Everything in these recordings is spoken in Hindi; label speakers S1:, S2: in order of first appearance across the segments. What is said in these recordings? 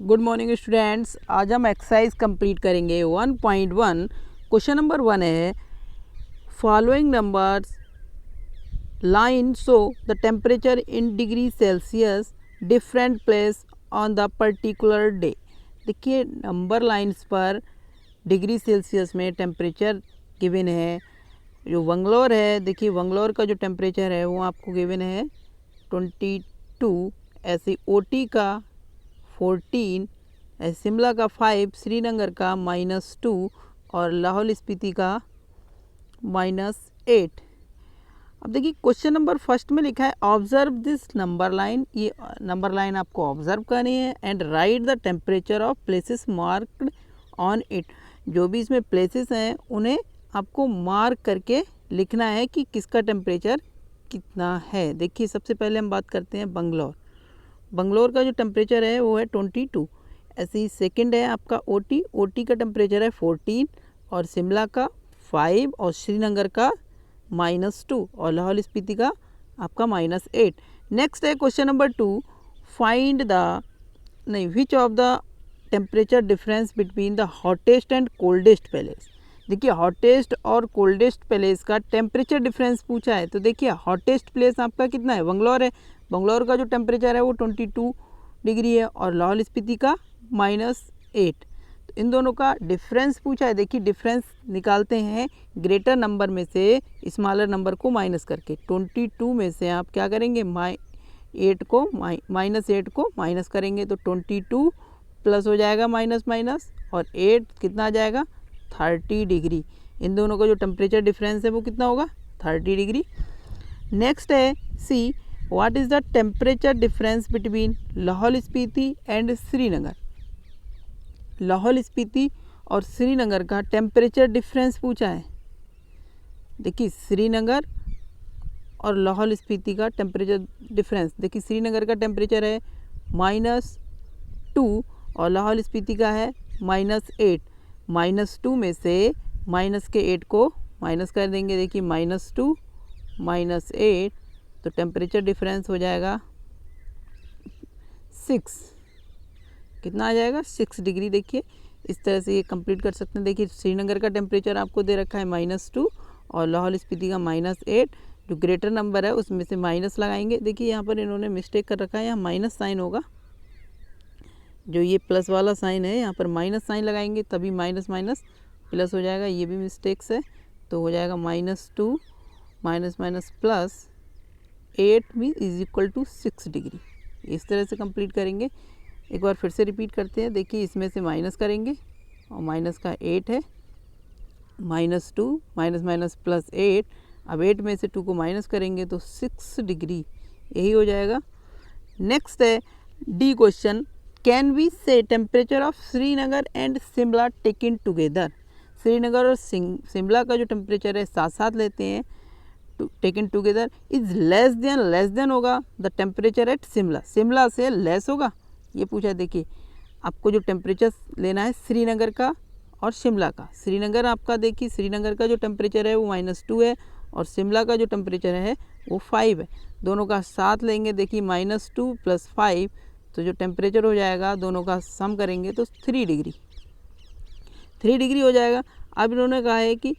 S1: Good morning students. आज हम एक्सरसाइज कंप्लीट करेंगे 1.1। क्वेश्चन नंबर 1 है following numbers line so the temperature in degree Celsius different place on the particular day. देखिए नंबर लाइंस पर डिग्री सेल्सियस में टेम्परेचर गिवन है। जो बंगलोर है, देखिए बंगलोर का जो टेम्परेचर है वो आपको गिवन है 22, ऐसे ओटी का 14, शिमला का 5, श्रीनगर का -2 और लाहौल स्पीति का -8। अब देखिए क्वेश्चन नंबर फर्स्ट में लिखा है ऑब्जर्व दिस नंबर लाइन। ये नंबर लाइन आपको ऑब्जर्व करनी है and right the temperature of places marked on it. जो भी इसमें प्लेसेस हैं उन्हें आपको मार्क करके लिखना है कि किसका टेम्परेचर कितना है। देखिए सबसे पहले हम बात करते हैं बंगलोर। बंगलोर का जो टेम्परेचर है वो है 22। ऐसे ही सेकंड है आपका ओटी। ओटी का टेम्परेचर है 14 और शिमला का 5 और श्रीनगर का -2 और लाहौल स्पीति का आपका -8। नेक्स्ट है question number 2, find the which of the temperature difference between the hottest and coldest place. देखिए हॉटेस्ट और कोल्डेस्ट प्लेस का टेम्परेचर डिफरेंस पूछा है। तो देखिए हॉटेस्ट प्लेस आपका कितना है, बंगलोर है। बंगलोर का जो टेम्परेचर है वो 22 डिग्री है और लाहौल स्पीति का -8। तो इन दोनों का डिफरेंस पूछा है। देखिए डिफरेंस निकालते हैं ग्रेटर नंबर में से स्मॉलर नंबर को माइनस करके। 22 में से आप क्या करेंगे, -8 को माइनस करेंगे तो 22 प्लस हो जाएगा माइनस और 8 कितना आ जाएगा 30 डिग्री। इन दोनों का जो टेम्परेचर डिफरेंस है वो कितना होगा 30 डिग्री। नेक्स्ट है C, what is the temperature difference between Lahaul Spiti and Srinagar. Lahaul Spiti और श्रीनगर का टेम्परेचर डिफरेंस पूछा है। देखिए श्रीनगर और लाहौल स्पीति का टेम्परेचर डिफरेंस, देखिए श्रीनगर का टेम्परेचर है -2 और लाहौल स्पीति का है -8। -2 में से -8 को माइनस कर देंगे। देखिए -2 -8 तो टेम्परेचर डिफरेंस हो जाएगा 6। कितना आ जाएगा 6 डिग्री। देखिए इस तरह से ये कंप्लीट कर सकते हैं। देखिए श्रीनगर का टेम्परेचर आपको दे रखा है -2 और लाहौल स्पीति का -8। जो ग्रेटर नंबर है उसमें से माइनस लगाएंगे। देखिए यहाँ पर इन्होंने मिस्टेक कर रखा है, यहाँ माइनस साइन होगा। जो ये प्लस वाला साइन है यहाँ पर माइनस साइन लगाएंगे तभी माइनस प्लस हो जाएगा। ये भी मिस्टेक्स है तो हो जाएगा -2 +8 भी =6 डिग्री। इस तरह से कंप्लीट करेंगे। एक बार फिर से रिपीट करते हैं। देखिए इसमें से माइनस करेंगे और माइनस का 8 है, -2 +8। अब 8 में से 2 को माइनस करेंगे तो 6 डिग्री, यही हो जाएगा। नेक्स्ट है डी क्वेश्चन, कैन वी से temperature of Srinagar and Shimla taken together. Srinagar और शिमला का जो टेम्परेचर है साथ साथ लेते हैं, taken together is less than होगा the temperature at Shimla. Shimla से लेस होगा ये पूछा है। देखिए आपको जो टेम्परेचर लेना है श्रीनगर का और शिमला का। श्रीनगर आपका देखिए श्रीनगर का जो टेम्परेचर है वो -2 है और शिमला का जो टेम्परेचर है वो 5 है। दोनों का साथ लेंगे। देखिए -2 + 5 तो जो टेम्परेचर हो जाएगा दोनों का सम करेंगे तो 3 डिग्री हो जाएगा। अब इन्होंने कहा है कि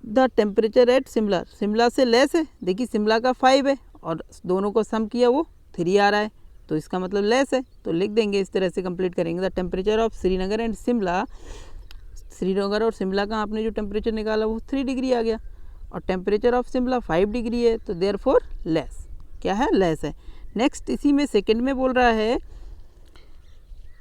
S1: the temperature at Shimla, Shimla से लेस है। देखिए शिमला का 5 है और दोनों को सम किया वो 3 आ रहा है तो इसका मतलब लेस है, तो लिख देंगे। इस तरह से कंप्लीट करेंगे। The temperature of Srinagar and Shimla, Srinagar और शिमला का आपने जो टेम्परेचर निकाला वो 3 डिग्री आ गया और टेम्परेचर ऑफ शिमला 5 डिग्री है तो देयरफॉर लेस, क्या है लेस है। नेक्स्ट इसी में सेकंड में बोल रहा है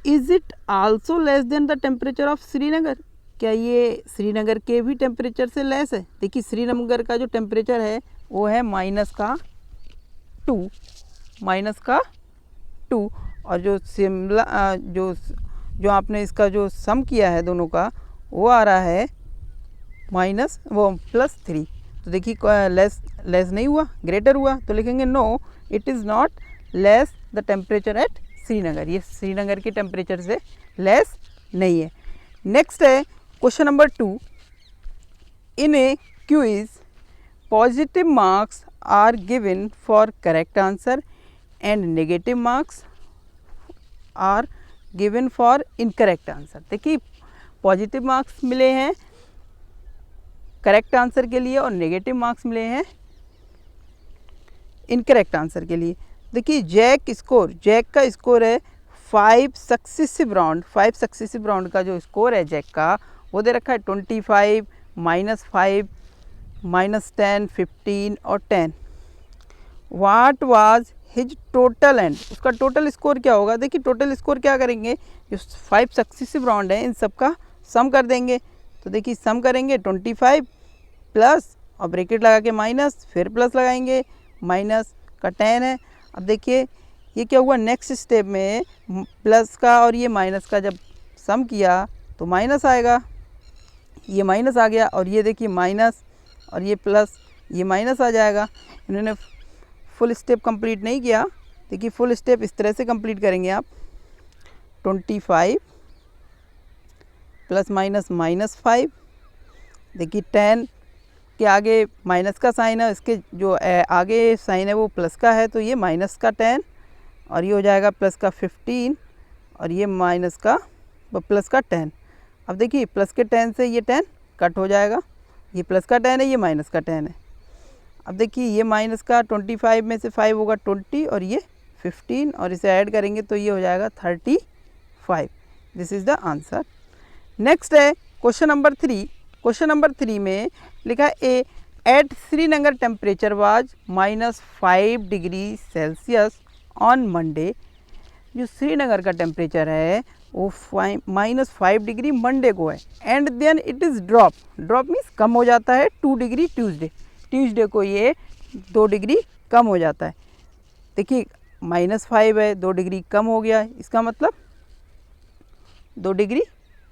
S1: is it also less than the temperature of Srinagar. क्या ये श्रीनगर के भी टेम्परेचर से लेस है। देखिए श्रीनगर का जो टेम्परेचर है वो है -2 और जो शिमला जो आपने इसका जो सम किया है दोनों का वो आ रहा है +3। तो देखिए लेस नहीं हुआ, ग्रेटर हुआ। तो लिखेंगे no it is not less the temperature at Srinagar. ये श्रीनगर के टेम्परेचर से लेस नहीं है। नेक्स्ट है question number 2, in a quiz positive marks are given for correct answer and negative marks are given for incorrect answer. देखिए पॉजिटिव मार्क्स मिले हैं करेक्ट आंसर के लिए और नेगेटिव मार्क्स मिले हैं इनकरेक्ट आंसर के लिए। देखिए जैक का स्कोर है 5 सक्सेसिव राउंड, 5 सक्सेसिव राउंड का जो स्कोर है जैक का वो दे रखा है 25, -5, -10, 15 और 10। What was his total and, उसका टोटल स्कोर क्या होगा। देखिए टोटल स्कोर क्या करेंगे, जो 5 सक्सेसिव राउंड है इन सब का सम कर देंगे। तो देखिए सम करेंगे 25 प्लस और ब्रैकेट लगा के माइनस, फिर प्लस लगाएंगे, माइनस का 10 है। अब देखिए ये क्या हुआ, नेक्स्ट स्टेप में प्लस का और ये माइनस का जब सम किया तो माइनस आएगा, ये माइनस आ गया और ये देखिए माइनस और ये प्लस, ये माइनस आ जाएगा। इन्होंने फुल स्टेप कंप्लीट नहीं किया। देखिए फुल स्टेप इस तरह से कंप्लीट करेंगे आप, 25 प्लस माइनस -5, देखिए 10 के आगे माइनस का साइन है, इसके जो आगे साइन है वो प्लस का है, तो ये माइनस का 10 और ये हो जाएगा प्लस का 15 और ये माइनस का प्लस का 10। अब देखिए प्लस के 10 से ये 10 कट हो जाएगा, ये प्लस का 10 है, ये माइनस का 10 है। अब देखिए ये माइनस का 25 में से 5 होगा 20 और ये 15 और इसे ऐड करेंगे तो ये हो जाएगा 35। This is the answer. Next है क्वेश्चन नंबर 3। क्वेश्चन नंबर 3 में लिखा है at Srinagar temperature was -5 degree Celsius on Monday. जो श्रीनगर का टेम्परेचर है वो -5 डिग्री मंडे को है, and then it is drop means कम हो जाता है 2 डिग्री ट्यूसडे को ये 2 डिग्री कम हो जाता है। देखिए -5 है, 2 डिग्री कम हो गया, इसका मतलब 2 डिग्री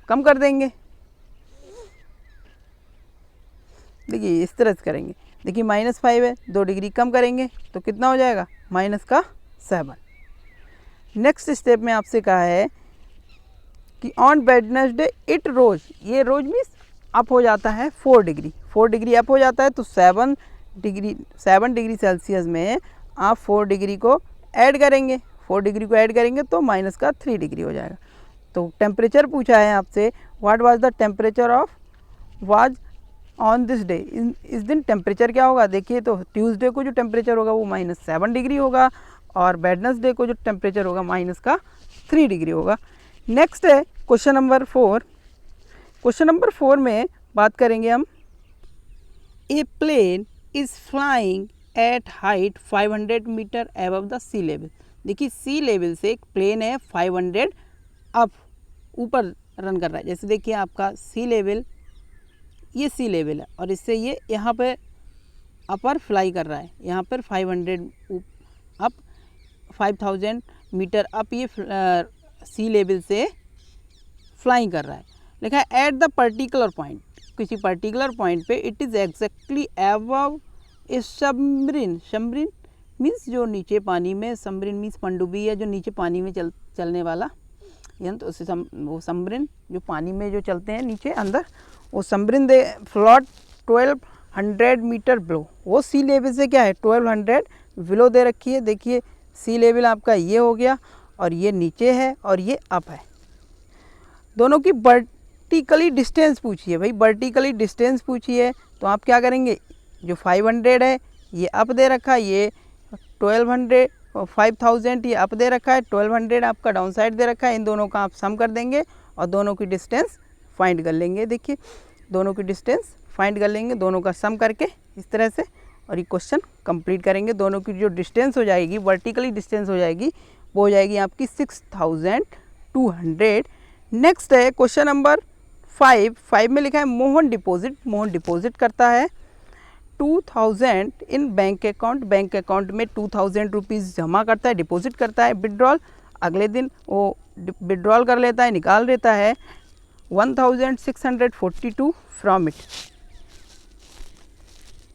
S1: कम कर देंगे। देखिए इस तरह से करेंगे, देखिए -5 है, 2 डिग्री कम करेंगे तो कितना हो जाएगा, -7। नेक्स्ट स्टेप में आपसे कहा है कि ऑन वेडनेसडे इट रोज, ये रोज मीन्स अप हो जाता है 4 डिग्री अप हो जाता है, तो 7 डिग्री सेल्सियस में आप 4 डिग्री को ऐड करेंगे, 4 डिग्री को ऐड करेंगे तो -3 डिग्री हो जाएगा। तो टेम्परेचर पूछा है आपसे, what was the temperature of was on this day, इस दिन टेम्परेचर क्या होगा। देखिए तो ट्यूसडे को जो टेम्परेचर होगा वो -7 डिग्री होगा और वेडनेसडे को जो टेम्परेचर होगा -3 डिग्री होगा। नेक्स्ट है क्वेश्चन नंबर 4। क्वेश्चन नंबर 4 में बात करेंगे हम, a plane is flying at height 500 metre above the sea level. देखिए सी लेवल से एक प्लेन है 500 अप ऊपर रन कर रहा है। जैसे देखिए आपका सी लेवल, ये सी लेवल है और इससे ये यहाँ पे अपर फ्लाई कर रहा है, यहाँ पर 500 अप 5000 मीटर अप ये सी लेवल से फ्लाइंग कर रहा है। लिखा है एट द पर्टिकुलर पॉइंट, किसी पर्टिकुलर पॉइंट पे it is exactly above A submarine means जो नीचे पानी में, सबमरीन मीन्स पनडुब्बी है जो नीचे पानी में चलने वाला यंत्र, उससे वो सबमरीन जो पानी में जो चलते हैं नीचे अंदर, वो submarine they float 1200 metre below. वो सी लेवल से क्या है 1200 बिलो दे रखी है। देखिए सी लेवल आपका ये हो गया और ये नीचे है और ये अप है। दोनों की वर्टिकली डिस्टेंस पूछी है भाई, वर्टिकली डिस्टेंस पूछी है तो आप क्या करेंगे, जो 500 है ये अप दे रखा है, ये 1200 5000 ये अप दे रखा है, 1200 आपका डाउन साइड दे रखा है। इन दोनों का आप सम कर देंगे और दोनों की डिस्टेंस फाइंड कर लेंगे। देखिए दोनों की डिस्टेंस फाइंड कर लेंगे, दोनों का सम करके इस तरह से, और ये क्वेश्चन कंप्लीट करेंगे। दोनों की जो डिस्टेंस हो जाएगी, वर्टिकली डिस्टेंस हो जाएगी, वो हो जाएगी आपकी 6200। नेक्स्ट है क्वेश्चन नंबर 5 में लिखा है मोहन डिपॉजिट करता है 2000 इन बैंक अकाउंट में 2000 रुपीज़ जमा करता है, डिपॉजिट करता है। विड्रॉल, अगले दिन वो विड्रॉल कर लेता है, निकाल लेता है 1642 फ्रॉम इट,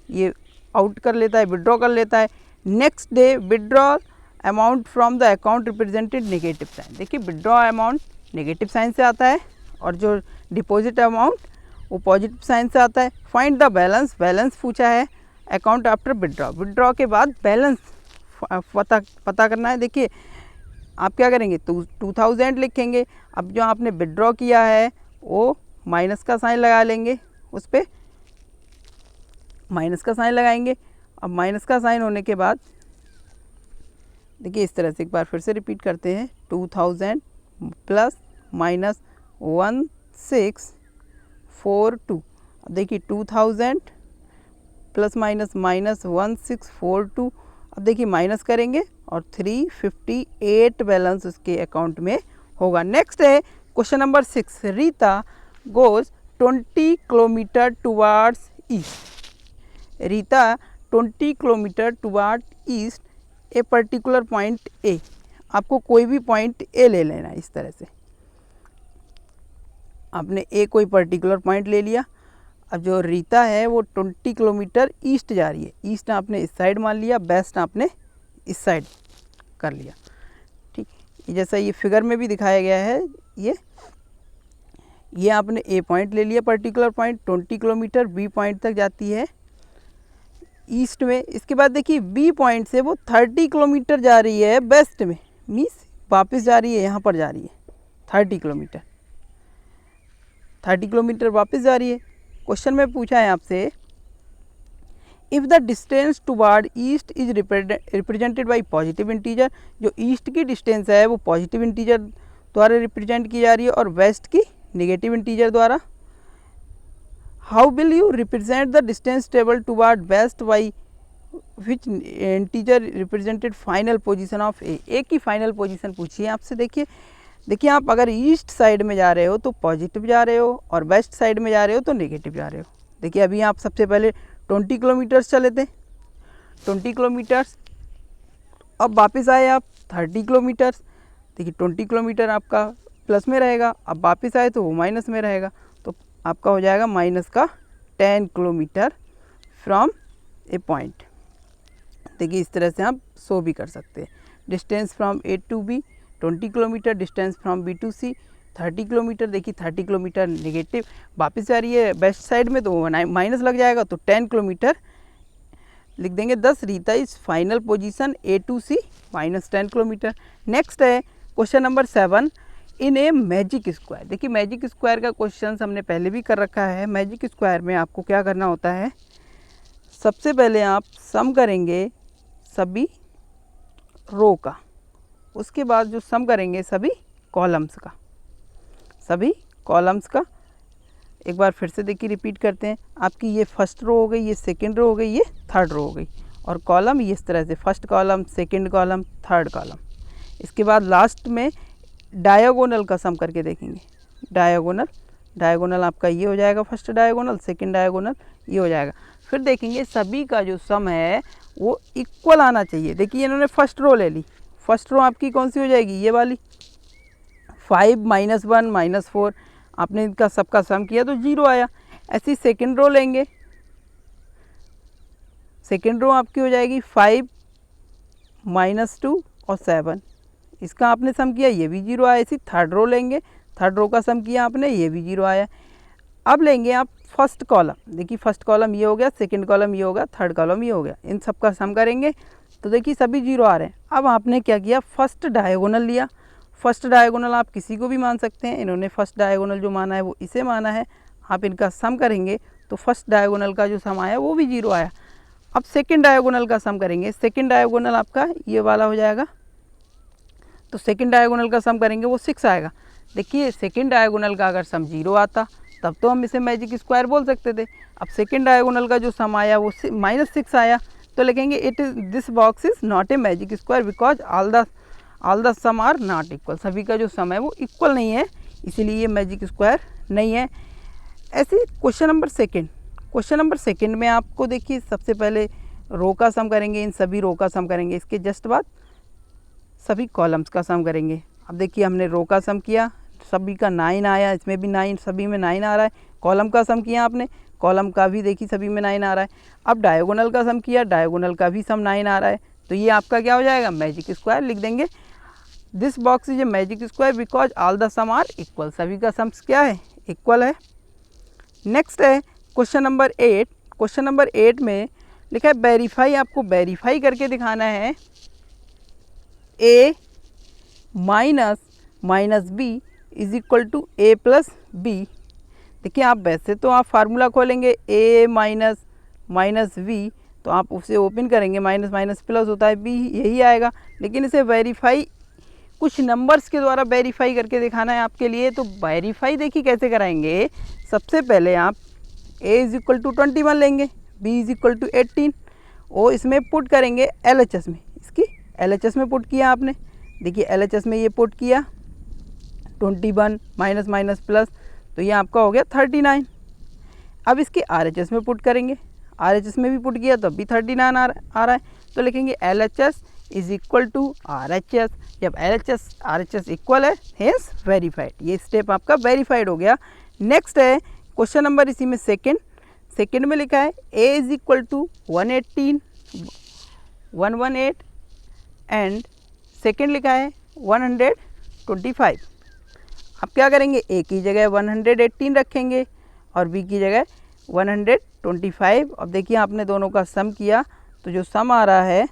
S1: ये आउट कर लेता है, विड्रॉ कर लेता है। Next day withdrawal amount from the account represented negative sign. देखिए विड्रॉ अमाउंट नेगेटिव साइन से आता है और जो डिपॉजिट अमाउंट वो पॉजिटिव साइन से आता है। फाइंड द बैलेंस पूछा है अकाउंट आफ्टर विड्रॉ के बाद बैलेंस पता करना है। देखिए आप क्या करेंगे, 2000 लिखेंगे। अब जो आपने विड्रॉ किया है वो माइनस का साइन लगा लेंगे, उस पर माइनस का साइन लगाएंगे। अब माइनस का साइन होने के बाद देखिए इस तरह से एक बार फिर से रिपीट करते हैं, 2000 प्लस माइनस 1642। अब देखिए 2000 प्लस माइनस माइनस 1642। अब देखिए माइनस करेंगे और 358 बैलेंस उसके अकाउंट में होगा। नेक्स्ट है question number 6, Rita goes 20 kilometre towards east. Rita 20 kilometre toward east a particular point A. आपको कोई भी पॉइंट ए ले लेना है। इस तरह से आपने ए कोई पर्टिकुलर पॉइंट ले लिया। अब जो रीता है वो 20 किलोमीटर ईस्ट जा रही है। ईस्ट आपने इस साइड मान लिया, वेस्ट आपने इस साइड कर लिया। ठीक, जैसा ये फिगर में भी दिखाया गया है, ये आपने ए पॉइंट ले लिया, particular point 20 kilometre B point तक जाती है ईस्ट में। इसके बाद देखिए बी पॉइंट से वो 30 किलोमीटर जा रही है वेस्ट में, मीन्स वापस जा रही है, यहाँ पर जा रही है 30 किलोमीटर, 30 किलोमीटर वापस जा रही है। क्वेश्चन में पूछा है आपसे, if the distance toward east is represented by positive integer. जो ईस्ट की डिस्टेंस है वो पॉजिटिव इंटीजर द्वारा रिप्रेजेंट की जा रही है और वेस्ट की नेगेटिव इंटीजर द्वारा। How will you represent the distance travel toward west by which integer represented final position of A. A की फाइनल पोजीशन पूछिए आपसे। देखिए आप अगर ईस्ट साइड में जा रहे हो तो पॉजिटिव जा रहे हो और वेस्ट साइड में जा रहे हो तो नेगेटिव जा रहे हो। देखिए अभी आप सबसे पहले 20 किलोमीटर्स चले थे, 20 किलोमीटर्स, अब वापस आए आप 30 किलोमीटर्स। देखिए 20 किलोमीटर आपका प्लस में रहेगा, अब वापस आए तो वो माइनस में रहेगा, तो आपका हो जाएगा माइनस का 10 किलोमीटर फ्रॉम ए पॉइंट। देखिए इस तरह से आप शो भी कर सकते हैं। Distance from A to B 20 kilometre, distance from B to C 30 kilometre. देखिए 30 किलोमीटर नेगेटिव वापस जा रही है वेस्ट साइड में, तो माइनस लग जाएगा, तो 10 किलोमीटर लिख देंगे। 10 Rita is final position A to C minus 10 kilometre. Next है question number 7, in a magic square. देखिए मैजिक स्क्वायर का क्वेश्चन हमने पहले भी कर रखा है। मैजिक स्क्वायर में आपको क्या करना होता है, सबसे पहले आप सम करेंगे सभी रो का, उसके बाद जो सम करेंगे सभी कॉलम्स का, सभी कॉलम्स का। एक बार फिर से देखिए रिपीट करते हैं। आपकी ये फर्स्ट रो हो गई, ये सेकंड रो हो गई, ये थर्ड रो हो गई, और कॉलम ये इस तरह से first column, second column, third column. इसके बाद लास्ट में डायगोनल का सम करके देखेंगे। डायगोनल आपका ये हो जाएगा, फर्स्ट डायगोनल, सेकंड डायगोनल ये हो जाएगा। फिर देखेंगे सभी का जो सम है वो इक्वल आना चाहिए। देखिए इन्होंने फर्स्ट रो ले ली, फर्स्ट रो आपकी कौन सी हो जाएगी, ये वाली। 5 -1 -4 आपने इनका सबका सम किया तो 0 आया। ऐसी सेकंड रो लेंगे, सेकंड रो आपकी हो जाएगी 5 -2 और 7, इसका आपने सम किया, ये भी 0 आया। ऐसी थर्ड रो लेंगे, थर्ड रो का सम किया आपने, ये भी 0 आया। अब लेंगे आप फर्स्ट कॉलम। देखिए फर्स्ट कॉलम ये हो गया, सेकंड कॉलम ये हो गया, थर्ड कॉलम ये हो गया, इन सब का सम करेंगे तो देखिए सभी 0 आ रहे हैं। अब आपने क्या किया, फर्स्ट डायगोनल लिया। फर्स्ट डायगोनल आप किसी को भी मान सकते हैं, इन्होंने फर्स्ट डायगोनल जो माना है वो इसे माना है। आप इनका सम करेंगे तो फर्स्ट डायगोनल का जो सम आया वो भी 0 आया। अब सेकंड डायगोनल का सम करेंगे, सेकंड डायगोनल आपका ये वाला हो जाएगा, तो सेकंड डायगोनल का सम करेंगे वो 6 आएगा। देखिए सेकंड डायगोनल का अगर सम 0 आता तब तो हम इसे मैजिक स्क्वायर बोल सकते थे। अब सेकंड डायगोनल का जो सम आया वो -6 आया, तो लिखेंगे it is this box is not a magic square because all the sum are not equal. सभी का जो सम है वो इक्वल नहीं है, इसीलिए ये मैजिक स्क्वायर नहीं है। ऐसे क्वेश्चन नंबर सेकंड में आपको देखिए सबसे पहले रो का सम करेंगे, इन सभी रो का सम करेंगे, इसके जस्ट बाद सभी कॉलम्स का सम करेंगे। अब देखिए हमने रो का सम किया, सभी का 9 आया, इसमें भी 9, सभी में 9 आ रहा है। कॉलम का सम किया आपने, कॉलम का भी देखिए सभी में 9 आ रहा है। अब डायगोनल का सम किया, डायगोनल का भी सम 9 आ रहा है, तो ये आपका क्या हो जाएगा, मैजिक स्क्वायर। लिख देंगे this box is a magic square because all the sum are equal. सभी का सम्स क्या है, इक्वल है। नेक्स्ट है क्वेश्चन नंबर 8। क्वेश्चन नंबर 8 में लिखा है वेरीफाई, आपको वेरीफाई करके दिखाना है a minus minus b is equal to a plus b. देखिए आप वैसे तो आप फार्मूला खोलेंगे ए माइनस माइनस वी, तो आप उसे ओपन करेंगे, माइनस माइनस प्लस होता है बी, यही आएगा। लेकिन इसे वेरीफाई कुछ नंबर्स के द्वारा वेरीफाई करके दिखाना है आपके लिए। तो वेरीफाई देखिए कैसे कराएंगे। सबसे पहले आप a इज इक्वल टू 21 लेंगे, b इज इक्वल टू 18 और इसमें पुट करेंगे LHS में, इसकी LHS में पुट किया आपने। देखिए LHS में ये पुट किया 21 माइनस माइनस प्लस, तो ये आपका हो गया 39। अब इसके RHS में पुट करेंगे, RHS में भी पुट किया तो अभी 39 आ रहा है। तो लिखेंगे LHS is equal to RHS। जब LHS RHS इक्वल है हेंस वेरीफाइड, ये स्टेप आपका वेरीफाइड हो गया। नेक्स्ट है क्वेश्चन नंबर इसी में सेकेंड में लिखा है a is equal to 118 and second लिखा है 125। अब क्या करेंगे, a की जगह 118 रखेंगे और b की जगह 125। अब देखिए आपने दोनों का सम किया तो जो सम आ रहा है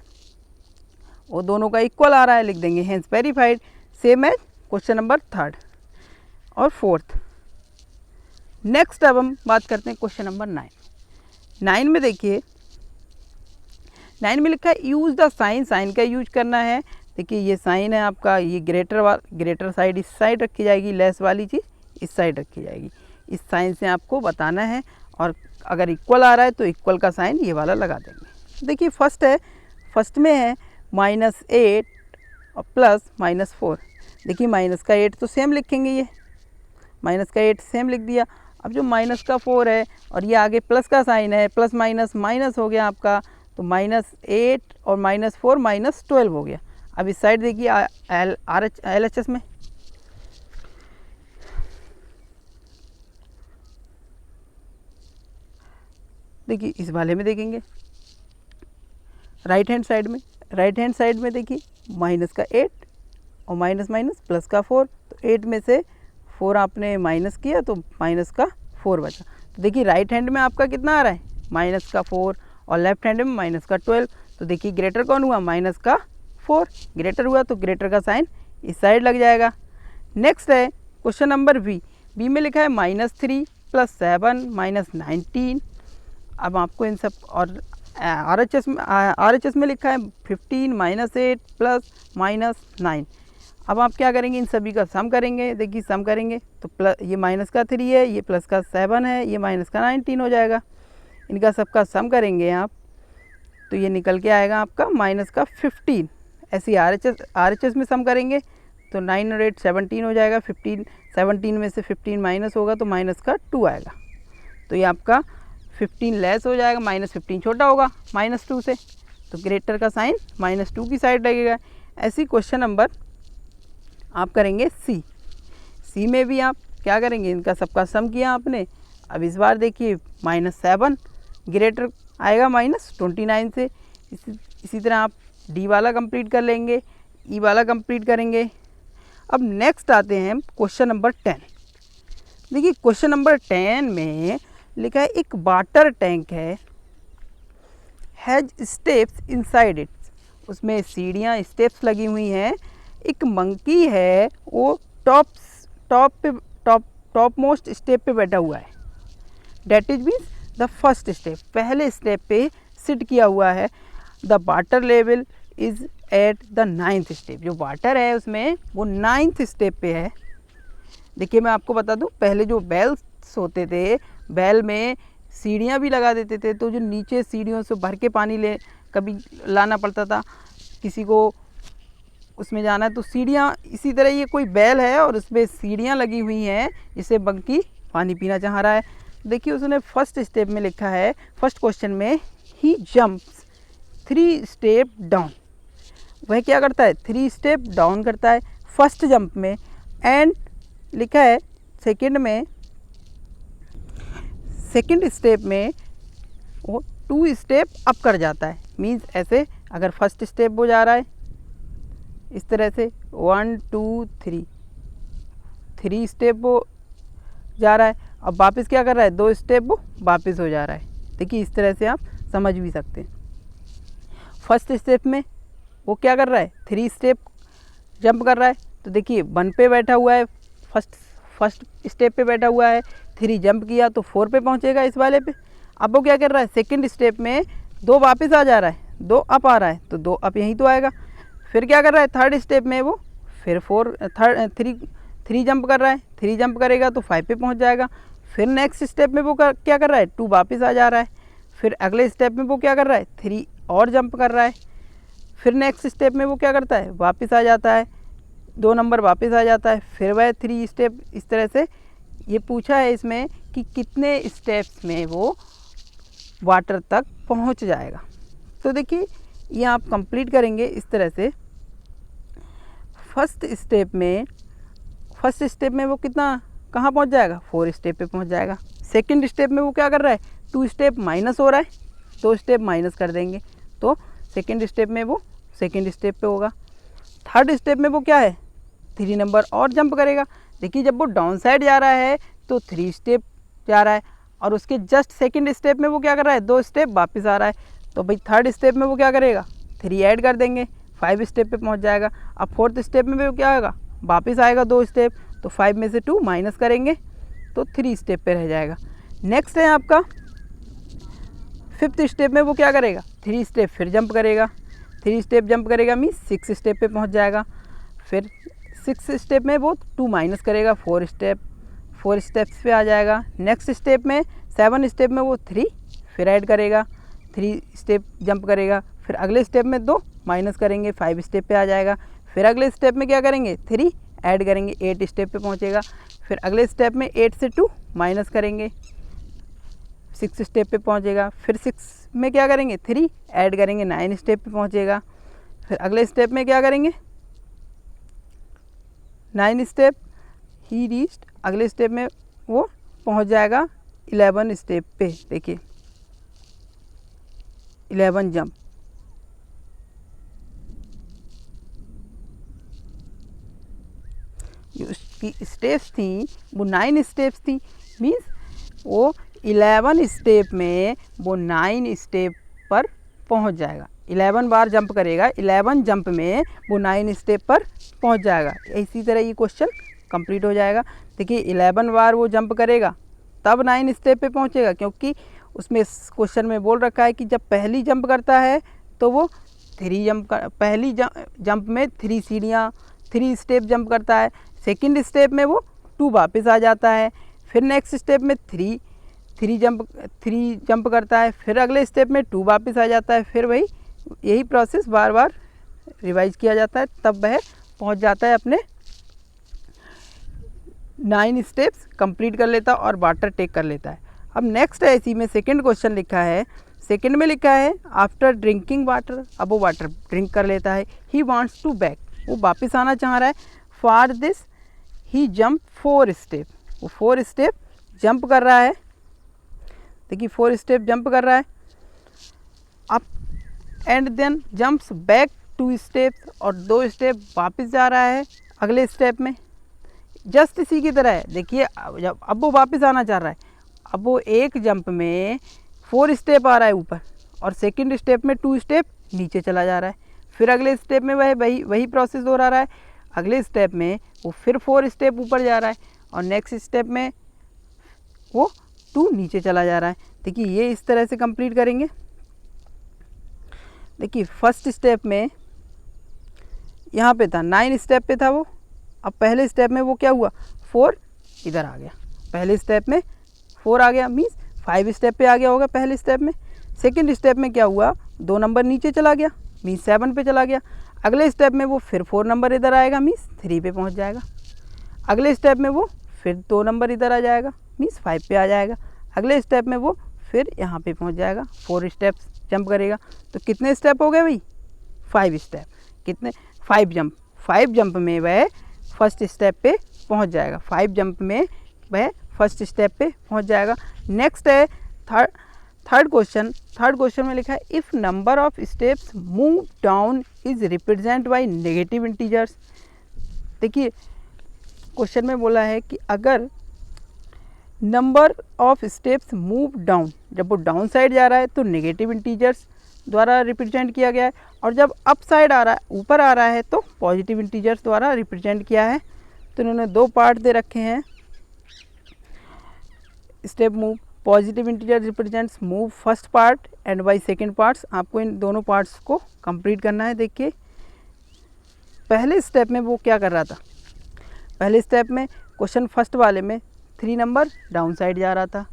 S1: वो दोनों का इक्वल आ रहा है, लिख देंगे hence verified. Same as question number 3 और 4। नेक्स्ट अब हम बात करते हैं क्वेश्चन नंबर 9 में देखिए 9 में लिखा है यूज़ द साइन, साइन का यूज करना है। देखिए ये साइन है आपका, ये ग्रेटर साइड इस साइड रखी जाएगी, लेस वाली चीज़ इस साइड रखी जाएगी। इस साइन से आपको बताना है और अगर इक्वल आ रहा है तो इक्वल का साइन ये वाला लगा देंगे। देखिए फर्स्ट में है -8 और प्लस -4। देखिए माइनस का 8 तो सेम लिखेंगे, ये माइनस का 8 सेम लिख दिया। अब जो माइनस का 4 है और ये आगे प्लस का साइन है, प्लस माइनस माइनस हो गया आपका, तो -8 और -4 -12 हो गया। अब इस साइड देखिए LHS में देखिए, इस वाले में देखेंगे राइट हैंड साइड में देखिए माइनस का 8 और माइनस माइनस प्लस का 4, तो 8 में से 4 आपने माइनस किया तो माइनस का 4 बचा। तो देखिए राइट हैंड में आपका कितना आ रहा है, माइनस का 4 और लेफ्ट हैंड में माइनस का 12। तो देखिए ग्रेटर कौन हुआ, माइनस का 4 ग्रेटर हुआ, तो ग्रेटर का साइन इस साइड लग जाएगा। नेक्स्ट है क्वेश्चन नंबर बी में लिखा है -3 + 7 -19। अब आपको इन सब और RHS में लिखा है 15 -8 प्लस -9। अब आप क्या करेंगे, इन सभी का सम करेंगे। देखिए सम करेंगे तो प्लस ये माइनस का 3 है, ये प्लस का 7 है, ये माइनस का 19 हो जाएगा। इनका सबका सम करेंगे आप तो ये निकल के आएगा आपका माइनस का 15। ऐसे RHS में सम करेंगे तो 9 और 8 17 हो जाएगा। 17 में से 15 माइनस होगा तो माइनस का 2 आएगा। तो ये आपका 15 लेस हो जाएगा, -15 छोटा होगा -2 से, तो ग्रेटर का साइन -2 की साइड लगेगा। ऐसी क्वेश्चन नंबर आप करेंगे सी में भी आप क्या करेंगे, इनका सबका सम किया आपने। अब इस बार देखिए -7 ग्रेटर आएगा -29 से। इसी तरह आप डी वाला कंप्लीट कर लेंगे, ई वाला कंप्लीट करेंगे। अब नेक्स्ट आते हैं क्वेश्चन नंबर 10। देखिए क्वेश्चन नंबर 10 में लिखा है एक water tank has steps inside it. उसमें सीढ़ियाँ स्टेप्स लगी हुई हैं। एक मंकी है वो टॉप मोस्ट स्टेप पे बैठा हुआ है। That is means the first step, पहले स्टेप पे सिट किया हुआ है। The water level is at the 9th step. जो वाटर है उसमें वो 9th स्टेप पे है। देखिए मैं आपको बता दूं, पहले जो बेल्स होते थे, बेल में सीढ़ियाँ भी लगा देते थे, तो जो नीचे सीढ़ियों से भर के पानी कभी लाना पड़ता था किसी को उसमें जाना है, तो सीढ़ियाँ इसी तरह ये कोई बेल है और उसमें सीढ़ियाँ लगी हुई हैं जिससे मंकी पानी पीना चाह रहा है। देखिए उसने फर्स्ट स्टेप में लिखा है, फर्स्ट क्वेश्चन में ही जंप्स 3 स्टेप डाउन। वह क्या करता है, 3 स्टेप डाउन करता है फर्स्ट जंप में। एंड लिखा है सेकेंड स्टेप में वो 2 स्टेप अप कर जाता है। मीन्स ऐसे अगर फर्स्ट स्टेप वो जा रहा है इस तरह से 1 2 3 स्टेप वो जा रहा है, अब वापस क्या कर रहा है, 2 स्टेप वो वापस हो जा रहा है। देखिए इस तरह से आप समझ भी सकते हैं। फर्स्ट स्टेप में वो क्या कर रहा है, 3 स्टेप जंप कर रहा है, तो देखिए 1 पे बैठा हुआ है, फर्स्ट स्टेप पे बैठा हुआ है, 3 जंप किया तो 4 पे पहुंचेगा इस वाले पे। अब वो क्या कर रहा है, सेकंड स्टेप में 2 वापस आ जा रहा है, 2 अप आ रहा है तो 2 अप यहीं तो आएगा। फिर क्या कर रहा है, थर्ड स्टेप में वो फिर 3 जंप कर रहा है, 3 जंप करेगा तो 5 पे पहुंच जाएगा। फिर नेक्स्ट स्टेप में वो क्या कर रहा है, 2 वापस आ जा रहा है। फिर अगले स्टेप में वो क्या कर रहा है, 3 और जंप कर रहा है। फिर नेक्स्ट स्टेप में वो क्या करता है, वापस आ जाता है, 2 नंबर वापस आ जाता है। फिर वह 3 स्टेप, इस तरह से ये पूछा है इसमें कि कितने स्टेप्स में वो वाटर तक पहुंच जाएगा। तो देखिए ये आप कंप्लीट करेंगे इस तरह से। फर्स्ट स्टेप में वो कितना कहाँ पहुंच जाएगा, 4 स्टेप पे पहुंच जाएगा। सेकंड स्टेप में वो क्या कर रहा है, 2 स्टेप माइनस हो रहा है, 2 स्टेप माइनस कर देंगे तो सेकंड स्टेप में वो सेकंड स्टेप पे होगा। थर्ड स्टेप में वो क्या है, 3 नंबर और जंप करेगा। देखिए जब वो डाउन साइड जा रहा है तो 3 स्टेप जा रहा है और उसके जस्ट सेकंड स्टेप में वो क्या कर रहा है, 2 स्टेप वापस आ रहा है। तो भाई थर्ड स्टेप में वो क्या करेगा, 3 ऐड कर देंगे, 5 स्टेप पे पहुंच जाएगा। अब फोर्थ स्टेप में वो क्या होगा, वापस आएगा 2 स्टेप, तो 5 में से 2 माइनस करेंगे तो 3 स्टेप पे रह जाएगा। नेक्स्ट है आपका फिफ्थ स्टेप में वो क्या करेगा, 3 स्टेप फिर जंप करेगा, 3 स्टेप जंप करेगा मीन्स 6 स्टेप पे पहुंच जाएगा। फिर 6 स्टेप में वो 2 माइनस करेगा, 4 स्टेप्स पे आ जाएगा। नेक्स्ट स्टेप में 7 स्टेप में वो 3 फिर ऐड करेगा, 3 स्टेप जंप करेगा। फिर अगले स्टेप में 2 माइनस करेंगे, 5 स्टेप पे आ जाएगा। फिर अगले स्टेप में क्या करेंगे, 3 ऐड करेंगे, 8 स्टेप पे पहुंचेगा। फिर अगले स्टेप में 8 से 2 माइनस करेंगे, 6 स्टेप पे पहुंचेगा। फिर 6 में क्या करेंगे, 3 ऐड करेंगे, 9 स्टेप पे पहुंचेगा। फिर अगले स्टेप में क्या करेंगे, 9 स्टेप ही रीच्ड। अगले स्टेप में वो पहुंच जाएगा 11 स्टेप पे। देखिए 11 जंप। उसकी स्टेप्स थी वो 9 स्टेप्स थी, मीन्स वो 11 स्टेप में वो 9 स्टेप पर पहुंच जाएगा। 11 बार जंप करेगा, 11 जंप में वो 9 स्टेप पर पहुंच जाएगा। इसी तरह ये क्वेश्चन कंप्लीट हो जाएगा। देखिए 11 बार वो जंप करेगा तब 9 स्टेप पे पहुंचेगा, क्योंकि उसमें क्वेश्चन में बोल रखा है कि जब पहली जंप करता है तो वो 3 जंप पहली जंप में 3 सीढ़ियाँ 3 स्टेप जंप करता है। सेकंड स्टेप में वो 2 वापस आ जाता है। फिर नेक्स्ट स्टेप में 3 जंप करता है। फिर अगले स्टेप में 2 वापस आ जाता है। फिर वही यही प्रोसेस बार बार रिवाइज किया जाता है, तब वह पहुंच जाता है अपने 9 स्टेप्स कंप्लीट कर लेता है और वाटर टेक कर लेता है। अब नेक्स्ट है इसी में सेकंड क्वेश्चन लिखा है, सेकंड में लिखा है आफ्टर ड्रिंकिंग वाटर। अब वो वाटर ड्रिंक कर लेता है। ही वांट्स टू बैक, वो वापस आना चाह रहा है। For this he jump 4 step, वो 4 स्टेप जंप कर रहा है। देखिए 4 स्टेप जंप कर रहा है up and then jumps back 2 steps, और 2 स्टेप वापस जा रहा है अगले स्टेप में। जस्ट इसी की तरह है। देखिए अब वो वापस आना चाह रहा है। अब वो एक जंप में 4 स्टेप आ रहा है ऊपर और सेकंड स्टेप में 2 स्टेप नीचे चला जा रहा है। फिर अगले स्टेप में वही प्रोसेस हो रहा है। अगले स्टेप में वो फिर 4 स्टेप ऊपर जा रहा है और नेक्स्ट स्टेप में वो 2 नीचे चला जा रहा है। देखिए ये इस तरह से कंप्लीट करेंगे। देखिए फर्स्ट स्टेप में यहाँ पे था 9 स्टेप पे था वो। अब पहले स्टेप में वो क्या हुआ, 4 इधर आ गया। पहले स्टेप में 4 आ गया, मीन्स 5 स्टेप पे आ गया होगा पहले स्टेप में। सेकंड स्टेप में क्या हुआ, 2 नंबर नीचे चला गया, मीन्स 7 पे चला गया। अगले स्टेप में वो फिर 4 नंबर इधर आएगा, मीन्स 3 पे पहुंच जाएगा। अगले स्टेप में वो फिर 2 नंबर इधर आ जाएगा, मीन्स 5 पे आ जाएगा। अगले स्टेप में वो फिर यहाँ पे पहुंच जाएगा, 4 स्टेप्स जंप करेगा। तो कितने स्टेप हो गए भाई, 5 स्टेप। कितने, 5 जंप में वह फर्स्ट स्टेप पे पहुंच जाएगा। 5 जंप में वह फर्स्ट स्टेप पे पहुंच जाएगा। नेक्स्ट है थर्ड क्वेश्चन में लिखा है if number of steps move down is represent by negative integers. देखिए क्वेश्चन में बोला है कि अगर number of steps move down, जब वो डाउन साइड जा रहा है तो नेगेटिव इंटीजर्स द्वारा रिप्रेजेंट किया गया है, और जब अप साइड आ रहा है, ऊपर आ रहा है, तो पॉजिटिव इंटीजर्स द्वारा रिप्रेजेंट किया है। तो इन्होंने दो पार्ट दे रखे हैं। Step move, positive integer represents move first part and by second parts. आपको इन दोनों पार्ट्स को कंप्लीट करना है। देखिए पहले स्टेप में वो क्या कर रहा था, पहले स्टेप में क्वेश्चन फर्स्ट वाले में 3 नंबर डाउन साइड जा रहा था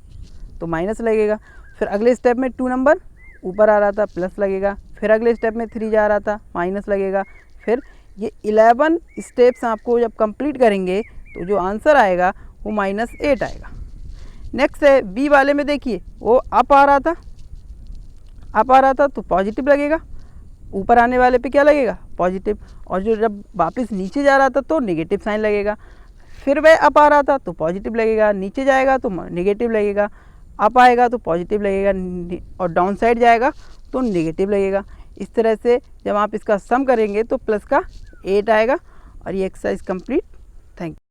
S1: तो माइनस लगेगा, फिर अगले स्टेप में 2 नंबर ऊपर आ रहा था प्लस लगेगा, फिर अगले स्टेप में 3 जा रहा था माइनस लगेगा, फिर ये 11 स्टेप्स आपको जब कंप्लीट करेंगे तो जो आंसर आएगा वो -8 आएगा। नेक्स्ट है बी वाले में, देखिए वो अप आ रहा था, अप आ रहा था तो पॉजिटिव लगेगा, ऊपर आने वाले पे क्या लगेगा पॉजिटिव, और जो जब वापस नीचे जा रहा था तो नेगेटिव साइन लगेगा। फिर वह अप आ रहा था तो पॉजिटिव लगेगा, नीचे जाएगा तो नेगेटिव लगेगा, अप आएगा तो पॉजिटिव लगेगा और डाउन साइड जाएगा तो नेगेटिव लगेगा। इस तरह से जब आप इसका सम करेंगे तो प्लस का 8 आएगा। और ये एक्सरसाइज कंप्लीट। Thank you.